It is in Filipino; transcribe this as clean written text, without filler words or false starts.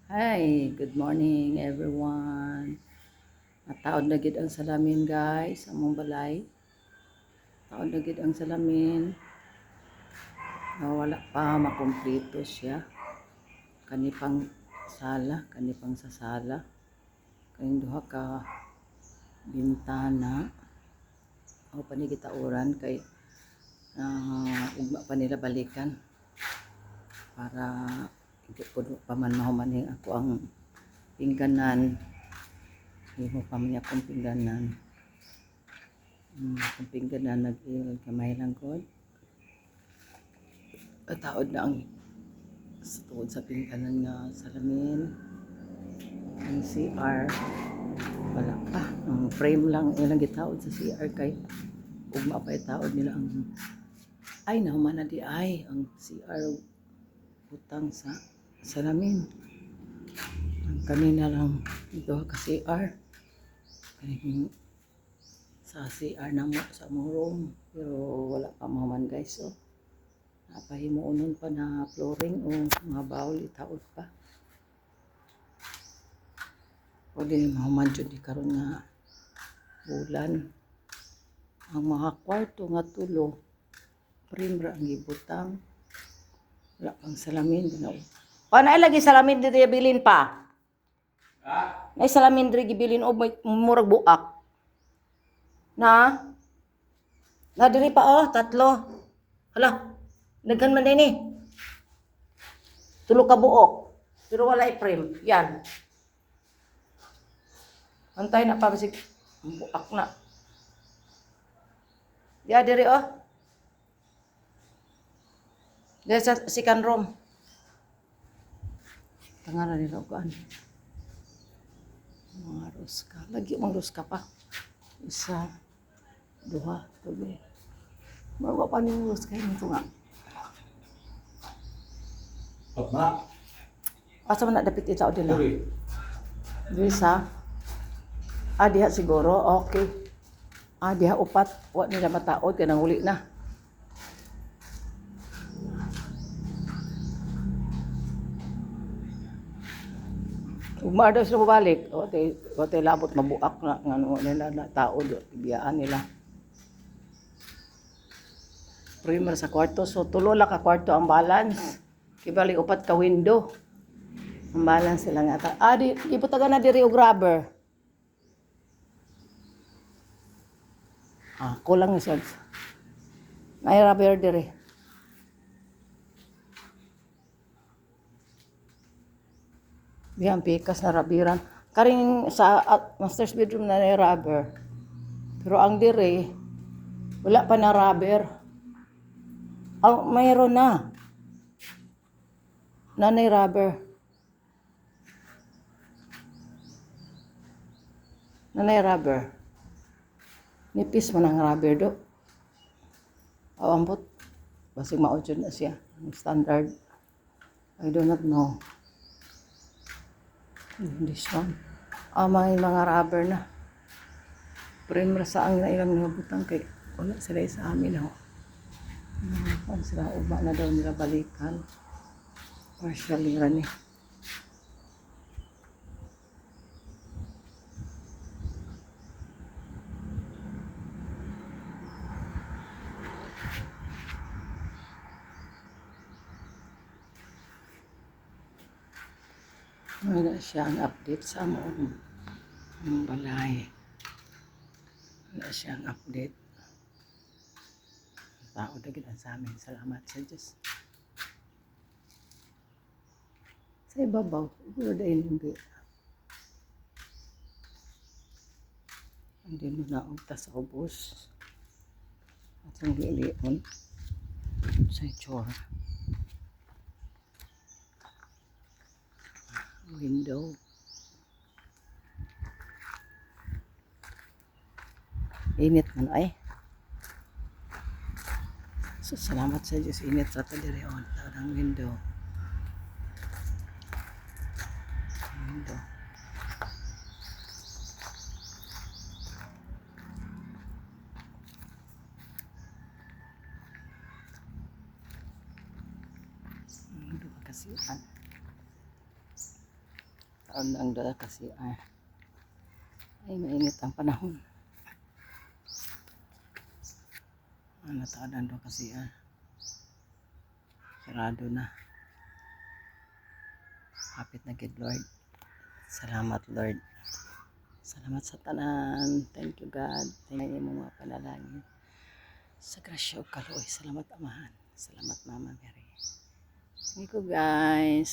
Hi, good morning everyone. Nataod na gid ang salamin guys, among balay. Taod na gid ang salamin. Wala pa makumpleto siya. Kani pang sala, kani pang sa sala. Kani duha ka bintana. O panigitauran kay ugma pa nila balikan para hindi po pa man mahumaning ako ang pingganan. Hindi mo pa man akong pingganan. Kung pingganan nag-kamay lang ko. Taod na ang sa tuod sa pingganan nga salamin. Ang CR. Wala pa. Ang frame lang ilang gitaod sa CR kay ugma pa itaod nila ang ay nahuman na di ay ang CR butang sa salamin. Ang kanina lang ito ka CR. Kaning sa CR na mo sa mong room pero wala pa mahuman guys. So napahimuonon pa na flooring o mga bawal itaod pa. O di mahuman jud di karon nga bulan. Ang mga kwarto nga tulo primra ang gibutang. Wala pang salamin ginaw. O na lagi salamin diri bilin pa. Ha? Nay salamin diri gibilin o murag buak. Na diri pa tatlo. Hala. Daghan man din Tulo ka buok. Pero wala i-frame. Yan. Antay na pa basig buak na. Ya diri Diri sa second room. Tangaran nila ugaan. Mga ruska. Lagi mga ruska pa. Isa, duha, tuloy. Bawa pa niyo ruska yun ito nga. Pagma. Asa man na dapit itaw dila? Diri sa? Diha siguro. Okay. Diha upat. Wa nila mataod. Kanang uli na. Ugma daw sila balik. Wate labot mabuak na. Nga nila na taod. Biyaan nila. Primer sa kwarto. So, tulo lang ka kwarto ang balance. Kibali upat ka window. Ang balance sila nga. Iputagan na diri og rubber. Kulang siya. May rubber diri. Diyan pikas na rubberan. Karing sa master's bedroom na may rubber. Pero ang diri, wala pa na rubber. Mayroon na. Nanay rubber. Nanay rubber. Nipis man ang rubber do. Ambot. Basig maudyon na siya. Standard. I do not know. This one. May mga rubber na. Primer sa ang ilang nabutang kay wala sila sa amin sila uba na daw nila balikan. Partially rani. Wala siyang update sa among balay. Wala siyang update. Tao na gid sa amin. Salamat sa Diyos. Sa ibabaw, siguro dahil hindi. Hindi mo na ugtas sa ubos. At ang lilion sa itsura. Window. Init man ay. So, salamat sa Diyos. Init sa talireon. Ang window. Window. Window kasihan. ang dala kasi ay mainit ang panahon. Nataanan doon kasi sarado na. Hapit na gid Lord. Salamat Lord. Salamat sa tanan. Thank you God. Thank you mga panalangin. Sa grasya o kaluoy. Salamat Amahan. Salamat Mama Mary. Thank you guys.